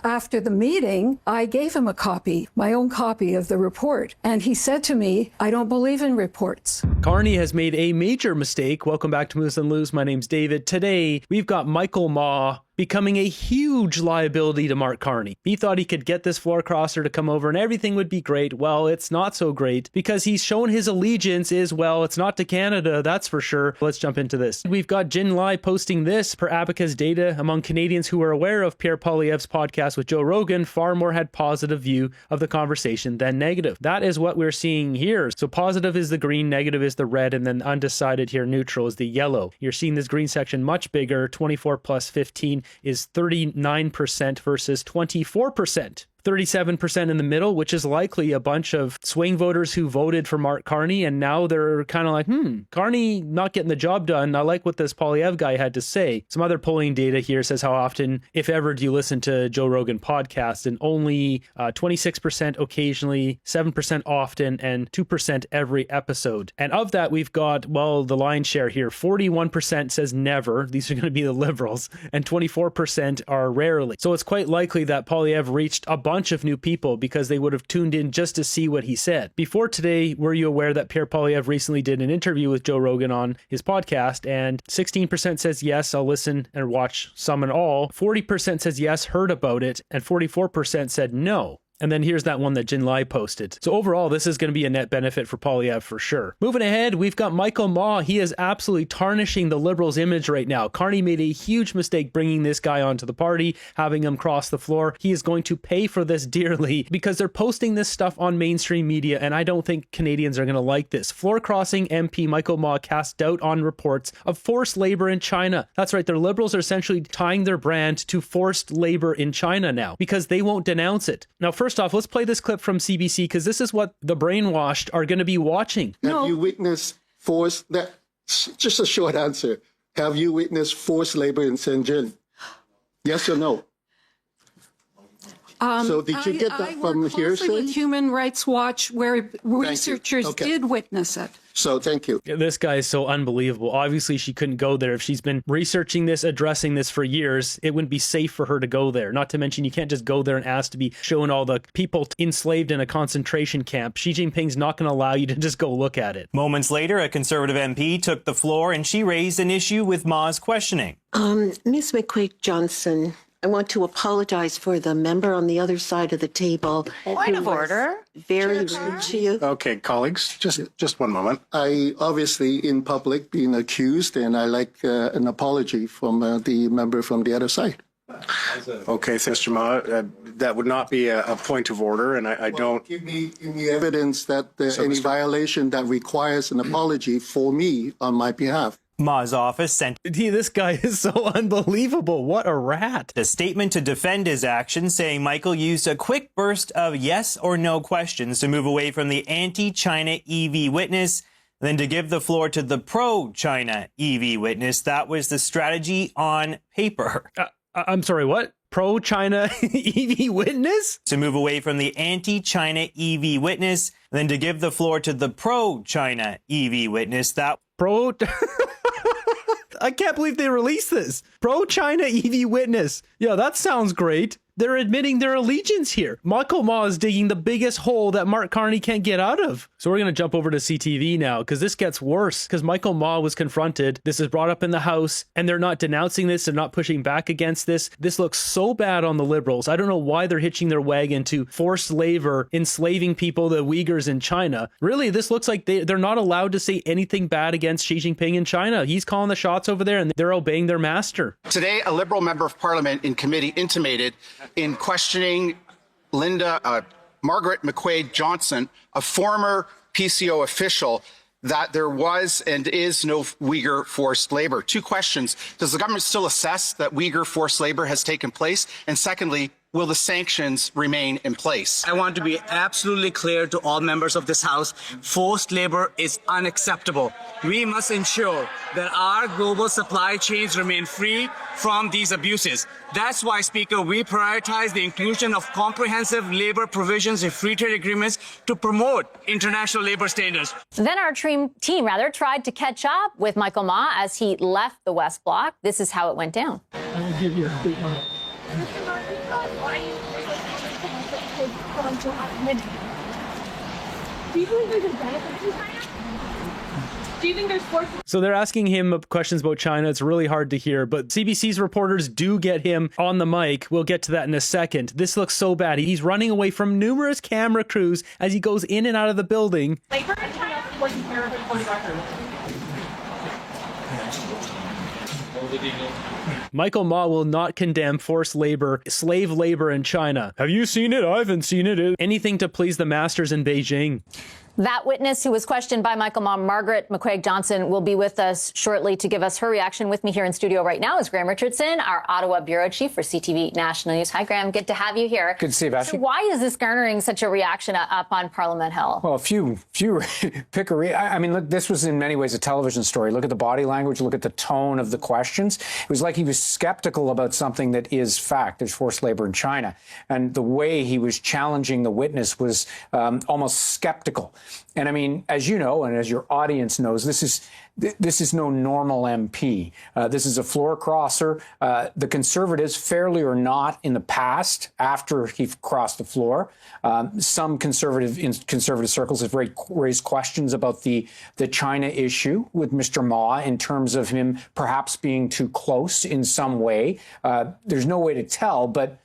After the meeting, I gave him a copy, my own copy of the report, and he said to me, I don't believe in reports. Carney has made a major mistake. Welcome back to Moose and Lose. My name's David. Today, we've got Michael Ma becoming a huge liability to Mark Carney. He thought he could get this floor crosser to come over and everything would be great. Well, it's not so great because he's shown his allegiance is, well, it's not to Canada, that's for sure. Let's jump into this. We've got Jin Lai posting this. Per Abacus data, among Canadians who were aware of Pierre Poilievre's podcast with Joe Rogan, far more had positive view of the conversation than negative. That is what we're seeing here. So positive is the green, negative is the red, and then undecided here, neutral is the yellow. You're seeing this green section much bigger, 24 plus 15 is 39% versus 24%. 37% in the middle, which is likely a bunch of swing voters who voted for Mark Carney, and now they're kind of like, Carney not getting the job done. I like what this Poilievre guy had to say. Some other polling data here says how often, if ever, do you listen to Joe Rogan podcast, and only 26% occasionally, 7% often, and 2% every episode. And of that, we've got, well, the lion's share here. 41% says never. These are going to be the liberals, and 24% are rarely. So it's quite likely that Poilievre reached a bunch of new people because they would have tuned in just to see what he said. Before today, were you aware that Pierre Poilievre recently did an interview with Joe Rogan on his podcast, and 16% says yes, I'll listen and watch some and all. 40% says yes, heard about it, and 44% said no. And then here's that one that Jin Lai posted. So overall, this is going to be a net benefit for Poilievre for sure. Moving ahead, we've got Michael Ma. He is absolutely tarnishing the Liberals' image right now. Carney made a huge mistake bringing this guy onto the party, having him cross the floor. He is going to pay for this dearly because they're posting this stuff on mainstream media, and I don't think Canadians are going to like this. Floor crossing MP Michael Ma cast doubt on reports of forced labor in China. That's right, the Liberals are essentially tying their brand to forced labor in China now because they won't denounce it. Now, first off, let's play this clip from CBC because this is what the brainwashed are going to be watching. Have you witnessed forced, just a short answer. Have you witnessed forced labor in Shenzhen? Yes or no? So did you get that from hearsay? With Human Rights Watch, where researchers did witness it. So thank you. This guy is so unbelievable. Obviously, she couldn't go there. If she's been researching this, addressing this for years, it wouldn't be safe for her to go there. Not to mention, you can't just go there and ask to be shown all the people enslaved in a concentration camp. Xi Jinping's not going to allow you to just go look at it. Moments later, a Conservative MP took the floor and she raised an issue with Ma's questioning. Ms. McQuaig-Johnson, I want to apologize for the member on the other side of the table. Point of order. Very rude to you. Okay, colleagues, just one moment. I obviously in public being accused, and I like an apology from the member from the other side. Okay, Mr. Ma, that would not be a point of order, and I don't... Give me evidence that there's any violation that requires an apology for me on my behalf. Ma's office sent This guy is so unbelievable. What a rat. a statement to defend his action, saying Michael used a quick burst of yes or no questions to move away from the anti-China EV witness, then to give the floor to the pro-China EV witness. That was the strategy on paper. I'm sorry, what? Pro-China EV witness? To move away from the anti-China EV witness, then to give the floor to the pro-China EV witness. That I can't believe they released this. Pro-China EV witness. Yeah, that sounds great. They're admitting their allegiance here. Michael Ma is digging the biggest hole that Mark Carney can't get out of. So we're going to jump over to CTV now because this gets worse because Michael Ma was confronted. This is brought up in the House and they're not denouncing this and not pushing back against this. This looks so bad on the Liberals. I don't know why they're hitching their wagon to forced labor, enslaving people, the Uyghurs in China. Really, this looks like they're not allowed to say anything bad against Xi Jinping in China. He's calling the shots over there and they're obeying their master. Today, a Liberal member of Parliament in committee intimated in questioning Margaret McQuaig-Johnson, a former PCO official, that there was and is no Uyghur forced labor. Two questions. Does the government still assess that Uyghur forced labor has taken place? And secondly, will the sanctions remain in place? I want to be absolutely clear to all members of this House. Forced labor is unacceptable. We must ensure that our global supply chains remain free from these abuses. That's why, Speaker, we prioritize the inclusion of comprehensive labor provisions in free trade agreements to promote international labor standards. Then our team tried to catch up with Michael Ma as he left the West Bloc. This is how it went down. I'll give you a big one. Why Do you think there's a benefit to China? Do you think there's forces? So they're asking him questions about China. It's really hard to hear, but CBC's reporters do get him on the mic. We'll get to that in a second. This looks so bad. He's running away from numerous camera crews as he goes in and out of the building. Labor in China wasn't terrible for the record. Michael Ma will not condemn forced labor, slave labor in China. Have you seen it? I haven't seen it. Anything to please the masters in Beijing. That witness who was questioned by Michael Ma, Margaret McQuaig Johnson, will be with us shortly to give us her reaction. With me here in studio right now is Graham Richardson, our Ottawa bureau chief for CTV National News. Hi, Graham. Good to have you here. Good to see you, Betsy. So why is this garnering such a reaction up on Parliament Hill? Well, a few I mean, look, this was in many ways a television story. Look at the body language. Look at the tone of the questions. It was like he was skeptical about something that is fact. There's forced labor in China. And the way he was challenging the witness was almost skeptical. And I mean, as you know, and as your audience knows, this is no normal MP. This is a floor crosser. The Conservatives, fairly or not, in the past, after he crossed the floor, some conservative circles have raised questions about the China issue with Mr. Ma in terms of him perhaps being too close in some way. There's no way to tell, but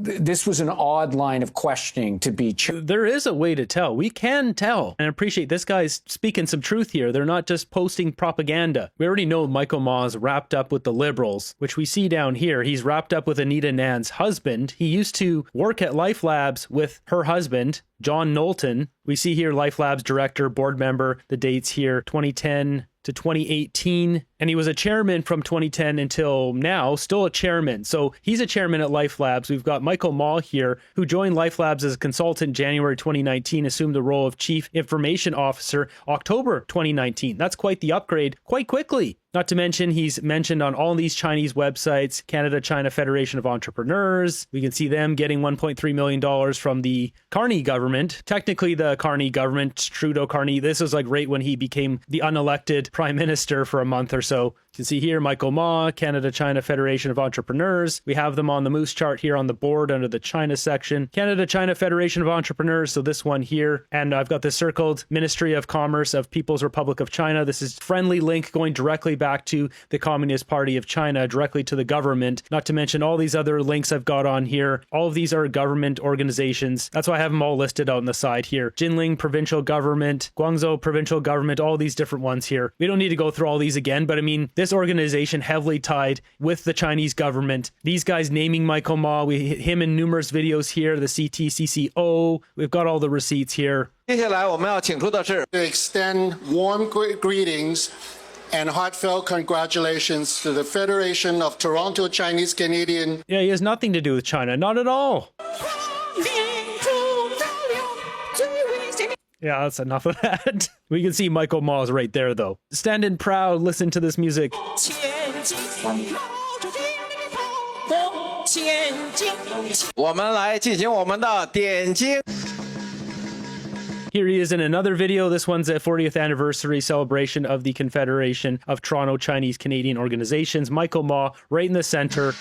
this was an odd line of questioning to be. There is a way to tell. We can tell. And I appreciate this guy's speaking some truth here. They're not just posting propaganda. We already know Michael Ma is wrapped up with the Liberals, which we see down here. He's wrapped up with Anita Nan's husband. He used to work at Life Labs with her husband, John Knowlton. We see here Life Labs director, board member, the dates here, 2010 to 2018. And he was a chairman from 2010 until now, still a chairman. So he's a chairman at Life Labs. We've got Michael Ma here, who joined Life Labs as a consultant January 2019, assumed the role of Chief Information Officer October 2019. That's quite the upgrade quite quickly. Not to mention, he's mentioned on all these Chinese websites, Canada-China Federation of Entrepreneurs. We can see them getting $1.3 million from the Carney government. Technically, the Carney government, Trudeau-Carney, this is like right when he became the unelected prime minister for a month or so. You can see here, Michael Ma, Canada-China Federation of Entrepreneurs. We have them on the moose chart here on the board under the China section. Canada-China Federation of Entrepreneurs, so this one here. And I've got this circled, Ministry of Commerce of People's Republic of China. This is friendly link going directly back to the Communist Party of China, directly to the government. Not to mention all these other links I've got on here. All of these are government organizations. That's why I have them all listed out on the side here. Jinling Provincial Government, Guangzhou Provincial Government, all these different ones here. We don't need to go through all these again, but I mean, this organization heavily tied with the Chinese government. These guys naming Michael Ma, we hit him in numerous videos here, the CTCCO. We've got all the receipts here. To extend warm greetings and heartfelt congratulations to the Federation of Toronto Chinese Canadian. Yeah, he has nothing to do with China, not at all. Yeah, that's enough of that. We can see Michael Ma's right there, though. Standing proud, listen to this music. Here he is in another video. This one's a 40th anniversary celebration of the Confederation of Toronto Chinese Canadian Organizations. Michael Ma right in the center.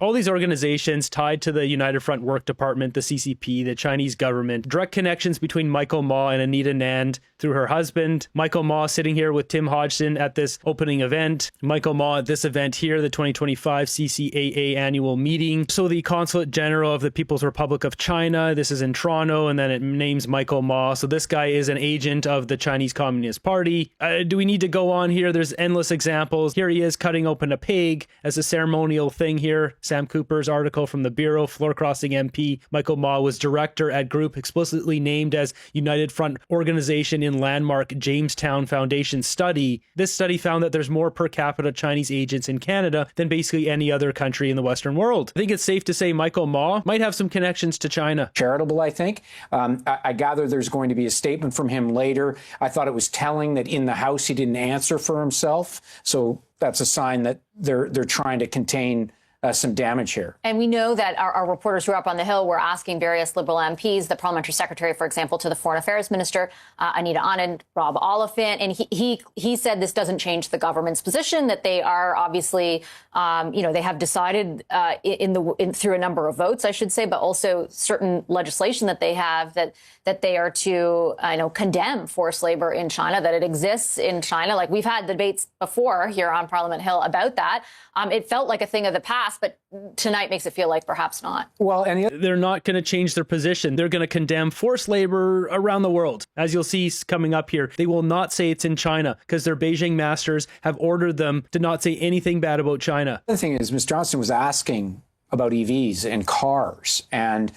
All these organizations tied to the United Front Work Department, the CCP, the Chinese government, direct connections between Michael Ma and Anita Nan through her husband. Michael Ma sitting here with Tim Hodgson at this opening event. Michael Ma at this event here, the 2025 CCAA annual meeting. So the Consulate General of the People's Republic of China, this is in Toronto, and then it names Michael Ma. So this guy is an agent of the Chinese Communist Party. Do we need to go on here? There's endless examples. Here he is cutting open a pig as a ceremonial thing here. Sam Cooper's article from the Bureau, floor crossing MP. Michael Ma was director at group explicitly named as United Front Organization in landmark Jamestown Foundation study. This study found that there's more per capita Chinese agents in Canada than basically any other country in the Western world. I think it's safe to say Michael Ma might have some connections to China. Charitable, I think. I gather there's going to be a statement from him later. I thought it was telling that in the House he didn't answer for himself. So that's a sign that they're trying to contain some damage here. And we know that our reporters who are up on the Hill were asking various Liberal MPs, the parliamentary secretary, for example, to the foreign affairs minister, Anita Anand, Rob Oliphant, and he said this doesn't change the government's position, that they are obviously, they have decided through a number of votes, I should say, but also certain legislation that they have that they are to, condemn forced labor in China, that it exists in China. Like, we've had debates before here on Parliament Hill about that. It felt like a thing of the past, but tonight makes it feel like perhaps not. Well, and they're not going to change their position. They're going to condemn forced labor around the world. As you'll see coming up here, they will not say it's in China because their Beijing masters have ordered them to not say anything bad about China. The thing is, Ms. Johnson was asking about EVs and cars, and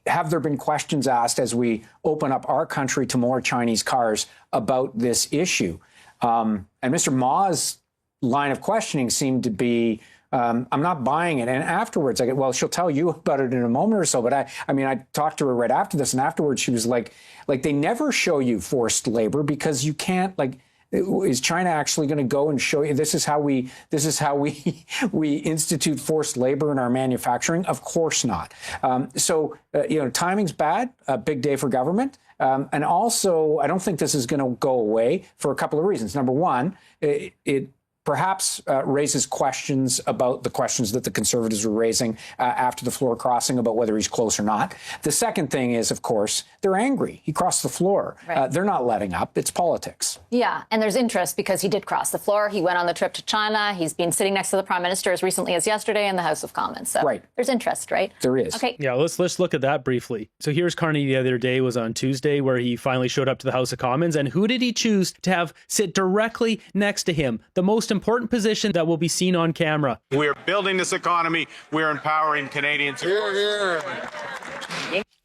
have there been questions asked as we open up our country to more Chinese cars about this issue? And Mr. Ma's line of questioning seemed to be, I'm not buying it. And afterwards, she'll tell you about it in a moment or so. But I talked to her right after this, and afterwards she was like they never show you forced labor because you can't, is China actually going to go and show you this is how we institute forced labor in our manufacturing? Of course not. Timing's bad. A big day for government. And also, I don't think this is going to go away for a couple of reasons. Number one, it perhaps raises questions about the questions that the Conservatives were raising after the floor crossing about whether he's close or not. The second thing is, of course, they're angry. He crossed the floor. Right. They're not letting up. It's politics. Yeah, and there's interest because he did cross the floor. He went on the trip to China. He's been sitting next to the Prime Minister as recently as yesterday in the House of Commons. So right. There's interest, right? There is. Okay. Yeah, let's look at that briefly. So here's Carney the other day, was on Tuesday, where he finally showed up to the House of Commons. And who did he choose to have sit directly next to him? The most important position that will be seen on camera. We're building this economy. We're empowering Canadians.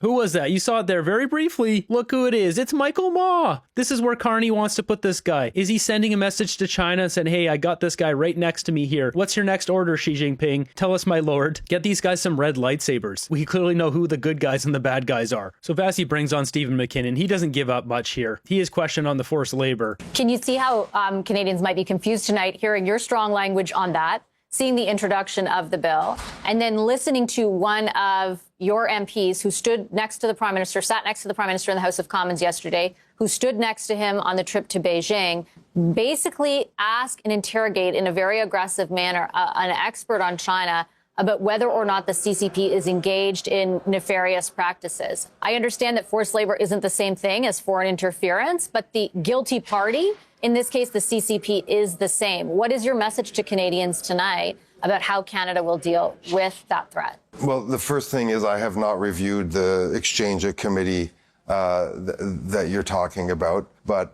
Who was that? You saw it there very briefly. Look who it is. It's Michael Ma. This is where Carney wants to put this guy. Is he sending a message to China and saying, hey, I got this guy right next to me here. What's your next order, Xi Jinping? Tell us, my lord. Get these guys some red lightsabers. We clearly know who the good guys and the bad guys are. So Vassie brings on Stephen McKinnon. He doesn't give up much here. He is questioned on the forced labor. Can you see how Canadians might be confused tonight, hearing your strong language on that, seeing the introduction of the bill, and then listening to one of your MPs who stood next to the Prime Minister, sat next to the Prime Minister in the House of Commons yesterday, who stood next to him on the trip to Beijing, basically ask and interrogate in a very aggressive manner an expert on China about whether or not the CCP is engaged in nefarious practices. I understand that forced labor isn't the same thing as foreign interference, but the guilty party, in this case, the CCP, is the same. What is your message to Canadians tonight about how Canada will deal with that threat? Well, the first thing is I have not reviewed the exchange at committee that you're talking about, but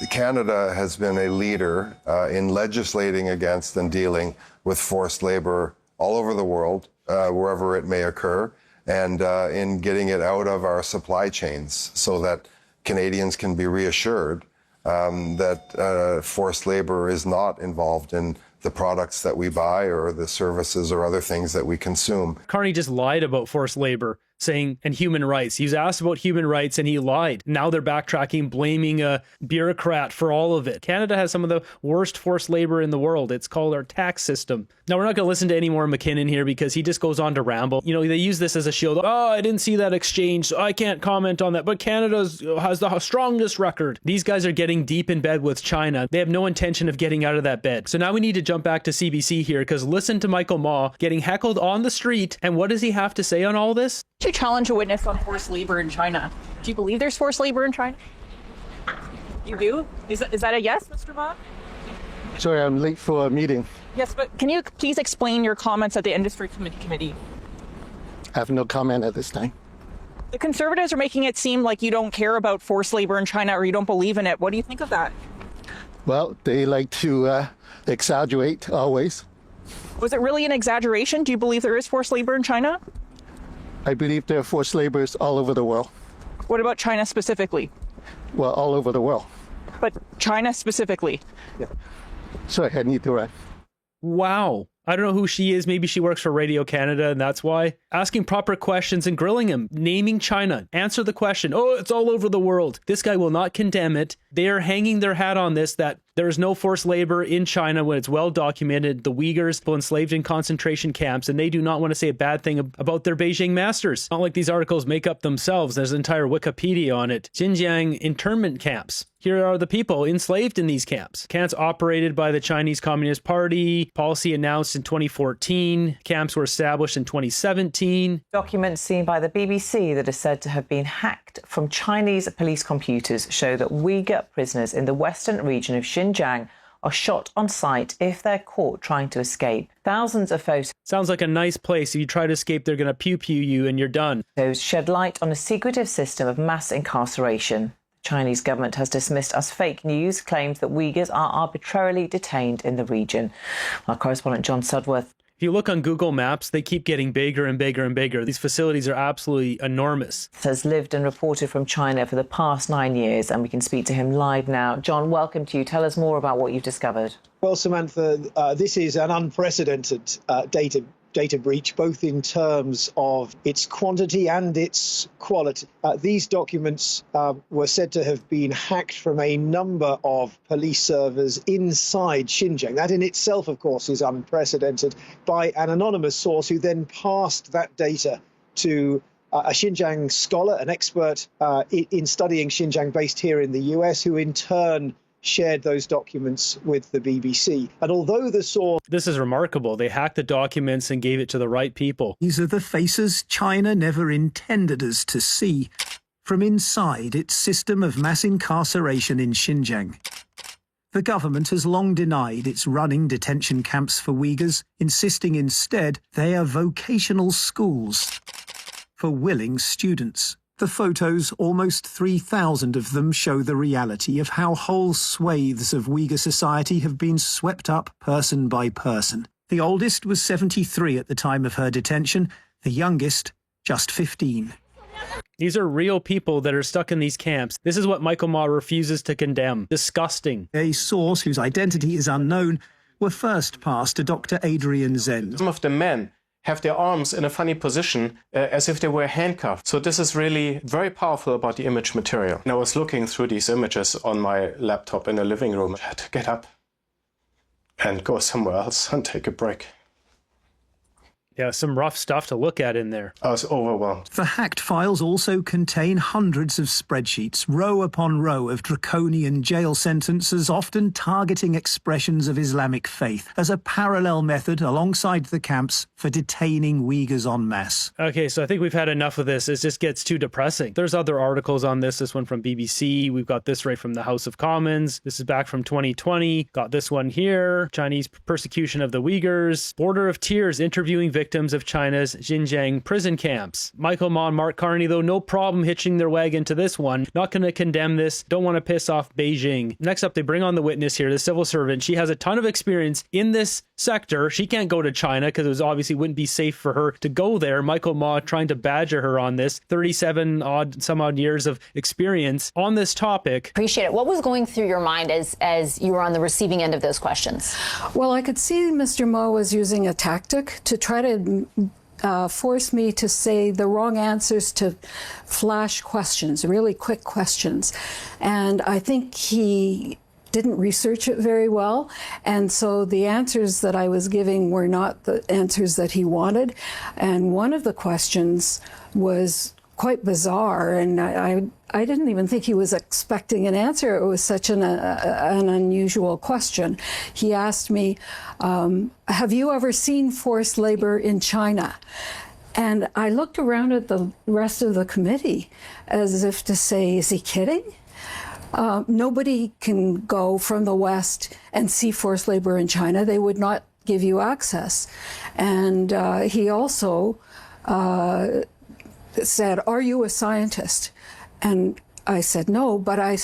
Canada has been a leader in legislating against and dealing with forced labor all over the world, wherever it may occur, and in getting it out of our supply chains so that Canadians can be reassured that forced labor is not involved in the products that we buy or the services or other things that we consume. Carney just lied about forced labor, saying, and human rights. He was asked about human rights and he lied. Now they're backtracking, blaming a bureaucrat for all of it. Canada has some of the worst forced labor in the world. It's called our tax system. Now, we're not going to listen to any more McKinnon here because he just goes on to ramble. You know, they use this as a shield. Oh, I didn't see that exchange, so I can't comment on that. But Canada has the strongest record. These guys are getting deep in bed with China. They have no intention of getting out of that bed. So now we need to jump back to CBC here because listen to Michael Ma getting heckled on the street. And what does he have to say on all this? To challenge a witness on forced labor in China. Do you believe there's forced labor in China? You do? Is that a yes, Mr. Ma? Sorry, I'm late for a meeting. Yes, but can you please explain your comments at the Industry Committee? I have no comment at this time. The Conservatives are making it seem like you don't care about forced labor in China or you don't believe in it. What do you think of that? Well, they like to exaggerate always. Was it really an exaggeration? Do you believe there is forced labor in China? I believe there are forced laborers all over the world. What about China specifically? Well, all over the world. But China specifically? Yeah. Sorry, I need to run. Wow. I don't know who she is. Maybe she works for Radio Canada, and that's why. Asking proper questions and grilling him. Naming China. Answer the question. Oh, it's all over the world. This guy will not condemn it. They are hanging their hat on this, that there is no forced labor in China when it's well documented. The Uyghurs were enslaved in concentration camps, and they do not want to say a bad thing about their Beijing masters. Not like these articles make up themselves. There's an entire Wikipedia on it. Xinjiang internment camps. Here are the people enslaved in these camps. Camps operated by the Chinese Communist Party. Policy announced in 2014. Camps were established in 2017. Documents seen by the BBC that are said to have been hacked from Chinese police computers show that Uyghur prisoners in the western region of Xinjiang are shot on sight if they're caught trying to escape. Thousands of photos. Sounds like a nice place. If you try to escape, they're going to pew-pew you and you're done. Those shed light on a secretive system of mass incarceration. The Chinese government has dismissed as fake news claims that Uyghurs are arbitrarily detained in the region. Our correspondent John Sudworth. If you look on Google Maps, they keep getting bigger and bigger and bigger. These facilities are absolutely enormous. Has lived and reported from China for the past 9 years, and we can speak to him live now. John, welcome to you. Tell us more about what you've discovered. Well, Samantha, this is an unprecedented data breach, both in terms of its quantity and its quality. These documents were said to have been hacked from a number of police servers inside Xinjiang. That in itself, of course, is unprecedented, by an anonymous source who then passed that data to a Xinjiang scholar, an expert in studying Xinjiang based here in the US, who in turn shared those documents with the BBC. And although the source... This is remarkable. They hacked the documents and gave it to the right people. These are the faces China never intended us to see from inside its system of mass incarceration in Xinjiang. The government has long denied it's running detention camps for Uyghurs, insisting instead they are vocational schools for willing students. The photos, almost 3,000 of them, show the reality of how whole swathes of Uyghur society have been swept up person by person. The oldest was 73 at the time of her detention, the youngest just 15. These are real people that are stuck in these camps. This is what Michael Ma refuses to condemn. Disgusting. A source whose identity is unknown were first passed to Dr. Adrian Zen. Some of the men have their arms in a funny position as if they were handcuffed. So this is really very powerful about the image material. And I was looking through these images on my laptop in the living room. I had to get up and go somewhere else and take a break. Yeah, some rough stuff to look at in there. I was overwhelmed. The hacked files also contain hundreds of spreadsheets, row upon row of draconian jail sentences, often targeting expressions of Islamic faith as a parallel method alongside the camps for detaining Uyghurs en masse. Okay, so I think we've had enough of this. It just gets too depressing. There's other articles on this. This one from BBC. We've got this right from the House of Commons. This is back from 2020. Got this one here. Chinese persecution of the Uyghurs. Border of Tears interviewing victims of China's Xinjiang prison camps. Michael Ma and Mark Carney, though, no problem hitching their wagon to this one. Not going to condemn this. Don't want to piss off Beijing. Next up, they bring on the witness here, the civil servant. She has a ton of experience in this sector. She can't go to China because it was obviously wouldn't be safe for her to go there. Michael Ma trying to badger her on this. 37 some odd years of experience on this topic. Appreciate it. What was going through your mind as you were on the receiving end of those questions? Well, I could see Mr. Ma was using a tactic to try to force me to say the wrong answers to flash questions, really quick questions. And I think he didn't research it very well. And so the answers that I was giving were not the answers that he wanted. And one of the questions was quite bizarre, and I didn't even think he was expecting an answer. It was such an unusual question. He asked me, have you ever seen forced labor in China? And I looked around at the rest of the committee as if to say, is he kidding? Nobody can go from the West and see forced labor in China. They would not give you access. And he also said, are you a scientist? And I said, no, but I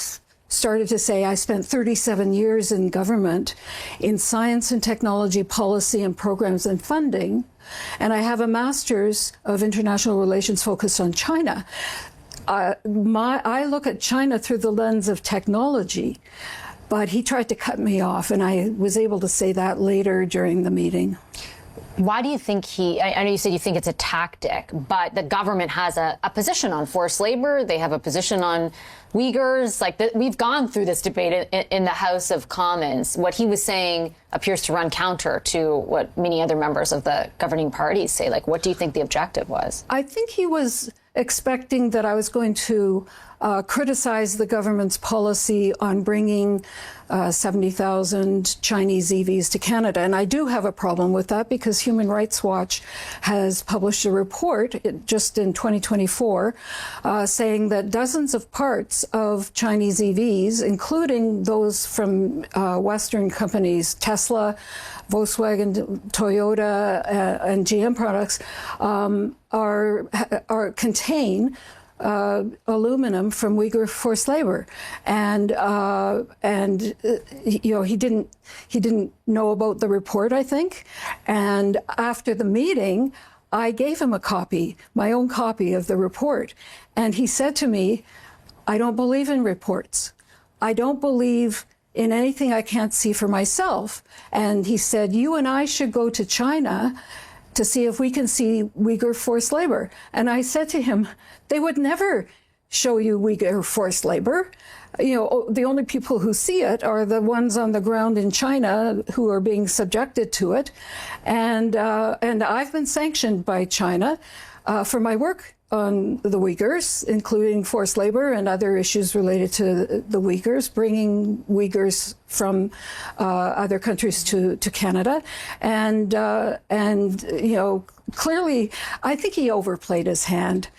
started to say I spent 37 years in government in science and technology policy and programs and funding, and I have a master's of international relations focused on China. I look at China through the lens of technology. But he tried to cut me off, and I was able to say that later during the meeting. Why do you think I know you said you think it's a tactic, but the government has a position on forced labor. They have a position on Uyghurs. We've gone through this debate in the House of Commons. What he was saying appears to run counter to what many other members of the governing parties say. What do you think the objective was? I think he was expecting that I was going to criticize the government's policy on bringing 70,000 Chinese EVs to Canada. And I do have a problem with that because Human Rights Watch has published a report just in 2024 saying that dozens of parts of Chinese EVs, including those from Western companies, Tesla, Volkswagen, Toyota, and GM products, contain aluminum from Uyghur forced labor, and he didn't know about the report, I think. And after the meeting, I gave him a copy, my own copy of the report, and he said to me, "I don't believe in reports. I don't believe in anything I can't see for myself." And he said, "You and I should go to China to see if we can see Uyghur forced labor." And I said to him, "They would never show you Uyghur forced labor. The only people who see it are the ones on the ground in China who are being subjected to it. And I've been sanctioned by China for my work on the Uyghurs, including forced labor and other issues related to the Uyghurs, bringing Uyghurs from other countries to Canada. And clearly, I think he overplayed his hand.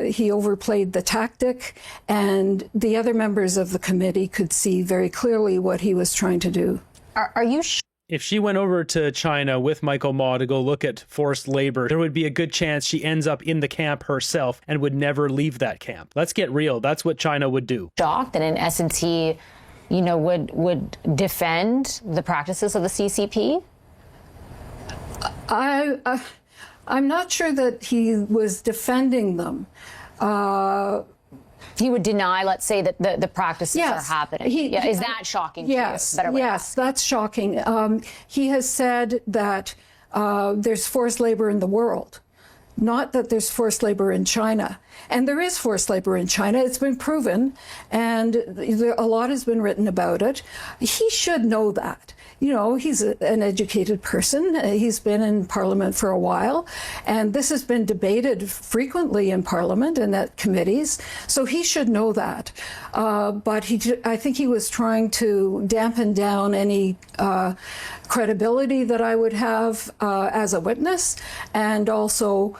He overplayed the tactic, and the other members of the committee could see very clearly what he was trying to do. Are you sure? If she went over to China with Michael Ma to go look at forced labor, there would be a good chance she ends up in the camp herself and would never leave that camp. Let's get real. That's what China would do. Shocked that in essence he, would defend the practices of the CCP? I'm not sure that he was defending them. He would deny, let's say, that the practices are happening. Is that shocking to you? Yes, that's shocking. He has said that there's forced labor in the world, not that there's forced labor in China. And there is forced labor in China. It's been proven, and a lot has been written about it. He should know that. He's an educated person. He's been in Parliament for a while, and this has been debated frequently in Parliament and at committees, so he should know that. But I think he was trying to dampen down any credibility that I would have as a witness, and also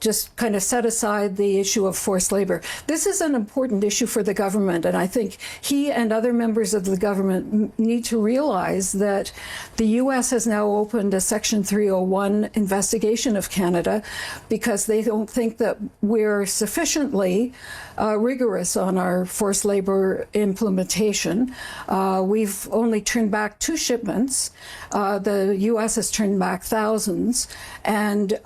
just kind of set aside the issue of forced labor. This is an important issue for the government, and I think he and other members of the government need to realize that the U.S. has now opened a Section 301 investigation of Canada because they don't think that we're sufficiently rigorous on our forced labor implementation. We've only turned back 2 shipments. The U.S. has turned back thousands, and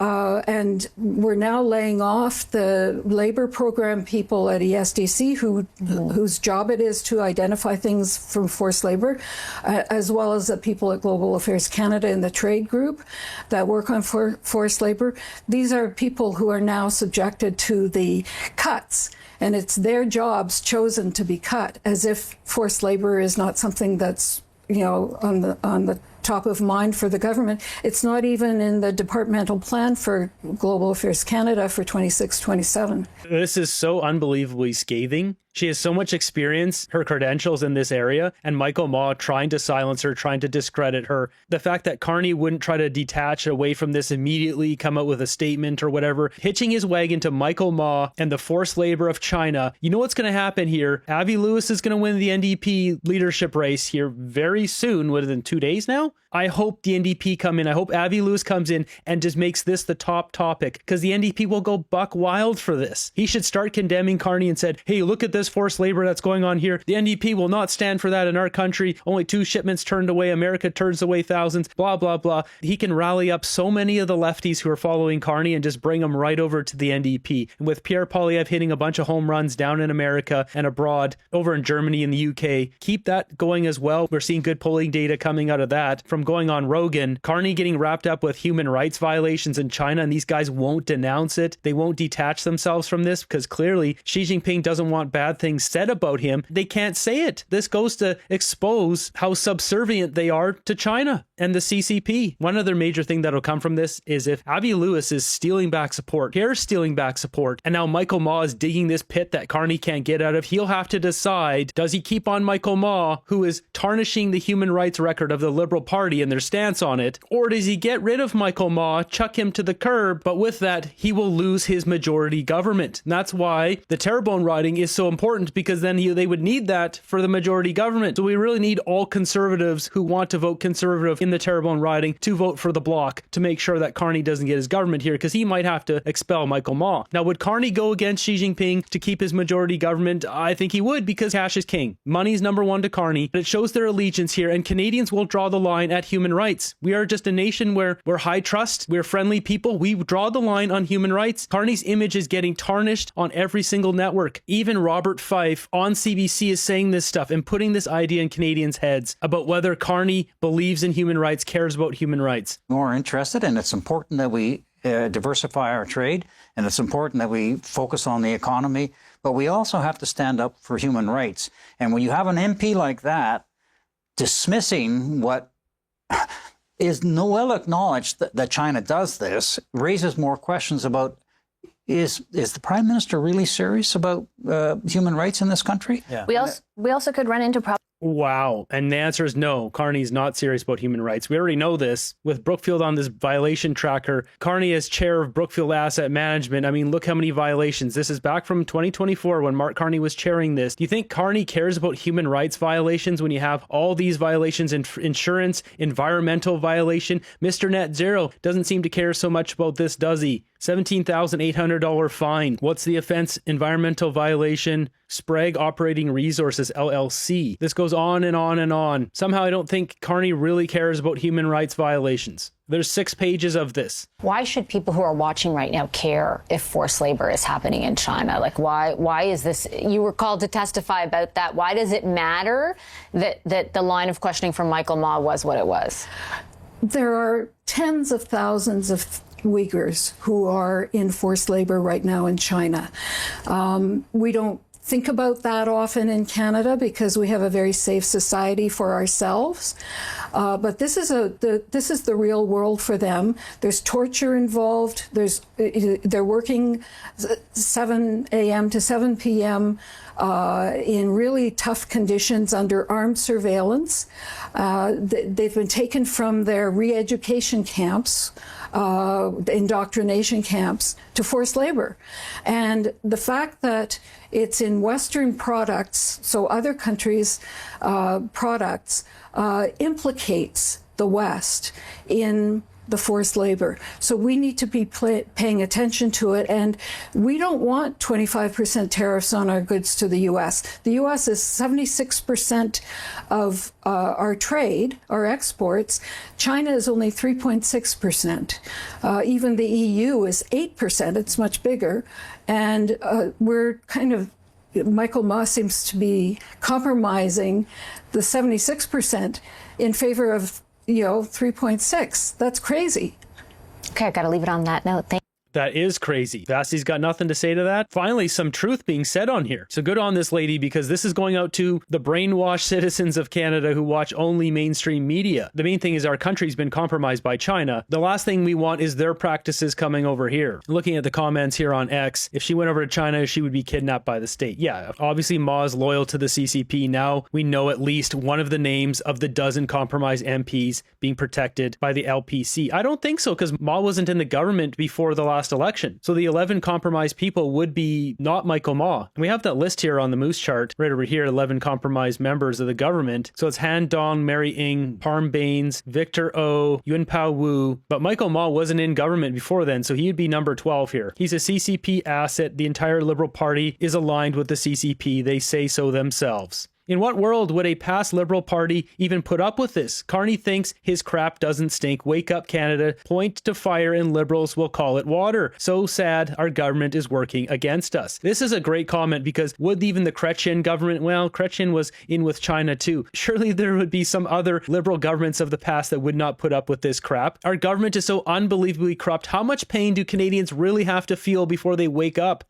we're now laying off the labor program people at ESDC whose job it is to identify things from forced labor, as well as the people at Global Affairs Canada and the trade group that work on forced labor. These are people who are now subjected to the cuts, and it's their jobs chosen to be cut, as if forced labor is not something that's on the top of mind for the government. It's not even in the departmental plan for Global Affairs Canada for 26-27. This is so unbelievably scathing. She has so much experience, her credentials in this area, and Michael Ma trying to silence her, trying to discredit her. The fact that Carney wouldn't try to detach away from this immediately, come out with a statement or whatever, hitching his wagon to Michael Ma and the forced labor of China. You know what's going to happen here? Avi Lewis is going to win the NDP leadership race here very soon, within 2 days now. I hope the NDP come in. I hope Avi Lewis comes in and just makes this the top topic, because the NDP will go buck wild for this. He should start condemning Carney and said, hey, look at this forced labor that's going on here. The NDP will not stand for that in our country. Only 2 shipments turned away. America turns away thousands, blah, blah, blah. He can rally up so many of the lefties who are following Carney and just bring them right over to the NDP. And with Pierre Poilievre hitting a bunch of home runs down in America and abroad, over in Germany and the UK, keep that going as well. We're seeing good polling data coming out of that from going on Rogan. Carney getting wrapped up with human rights violations in China, and these guys won't denounce it. They won't detach themselves from this because clearly Xi Jinping doesn't want bad things said about him. They can't say it. This goes to expose how subservient they are to China and the CCP. One other major thing that'll come from this is if Avi Lewis is stealing back support, Pierre's stealing back support, and now Michael Ma is digging this pit that Carney can't get out of, he'll have to decide, does he keep on Michael Ma, who is tarnishing the human rights record of the Liberal Party and their stance on it, or does he get rid of Michael Ma, chuck him to the curb, but with that, he will lose his majority government. And that's why the Terrebonne riding is so important, because then they would need that for the majority government. So we really need all conservatives who want to vote conservative in the Terrebonne riding to vote for the bloc to make sure that Carney doesn't get his government here, because he might have to expel Michael Ma. Now, would Carney go against Xi Jinping to keep his majority government? I think he would, because cash is king. Money's number one to Carney, but it shows their allegiance here, and Canadians will draw the line at human rights. We are just a nation where we're high trust, we're friendly people, we draw the line on human rights. Carney's image is getting tarnished on every single network. Even Robert Fife on CBC is saying this stuff and putting this idea in Canadians' heads about whether Carney believes in human rights, cares about human rights. More interested, and it's important that we diversify our trade, and it's important that we focus on the economy, but we also have to stand up for human rights. And when you have an MP like that dismissing what is well acknowledged that China does this, raises more questions about, is the Prime Minister really serious about human rights in this country? Yeah. We also could run into problems. Wow. And the answer is no. Carney's not serious about human rights. We already know this with Brookfield on this violation tracker. Carney as chair of Brookfield Asset Management. I mean, look how many violations. This is back from 2024 when Mark Carney was chairing this. Do you think Carney cares about human rights violations when you have all these violations in insurance, environmental violation? Mr. Net Zero doesn't seem to care so much about this, does he? $17,800 fine. What's the offense? Environmental violation. Sprague Operating Resources, LLC. This goes on and on and on. Somehow I don't think Carney really cares about human rights violations. There's 6 pages of this. Why should people who are watching right now care if forced labor is happening in China? Like, why is this? You were called to testify about that. Why does it matter that the line of questioning from Michael Ma was what it was? There are tens of thousands of Uyghurs who are in forced labor right now in China. We don't think about that often in Canada because we have a very safe society for ourselves. But this is the real world for them. There's torture involved. They're working 7 a.m. to 7 p.m. In really tough conditions under armed surveillance. They've been taken from their re-education camps, indoctrination camps, to forced labor. And the fact that it's in Western products, so other countries' products, implicates the West in the forced labor. So we need to be paying attention to it. And we don't want 25% tariffs on our goods to the U.S. The U.S. is 76% of our trade, our exports. China is only 3.6%. Even the EU is 8%. It's much bigger. And we're kind of, Michael Ma seems to be compromising the 76% in favor of 3.6. That's crazy. Okay, I got to leave it on that note. That is crazy. Vassie's got nothing to say to that. Finally, some truth being said on here. So good on this lady, because this is going out to the brainwashed citizens of Canada who watch only mainstream media. The main thing is our country's been compromised by China. The last thing we want is their practices coming over here. Looking at the comments here on X, if she went over to China, she would be kidnapped by the state. Yeah, obviously Ma is loyal to the CCP. Now we know at least one of the names of the dozen compromised MPs being protected by the LPC. I don't think so, because Ma wasn't in the government before the last last election. So the 11 compromised people would be not Michael Ma. And we have that list here on the Moose chart, right over here, 11 compromised members of the government. So it's Han Dong, Mary Ng, Parm Baines, Victor O, Yun Pao Wu. But Michael Ma wasn't in government before then, so he'd be number 12 here. He's a CCP asset. The entire Liberal Party is aligned with the CCP. They say so themselves. In what world would a past Liberal Party even put up with this? Carney thinks his crap doesn't stink. Wake up, Canada. Point to fire and Liberals will call it water. So sad our government is working against us. This is a great comment because would even the Chrétien government, well, Chrétien was in with China too. Surely there would be some other Liberal governments of the past that would not put up with this crap. Our government is so unbelievably corrupt. How much pain do Canadians really have to feel before they wake up?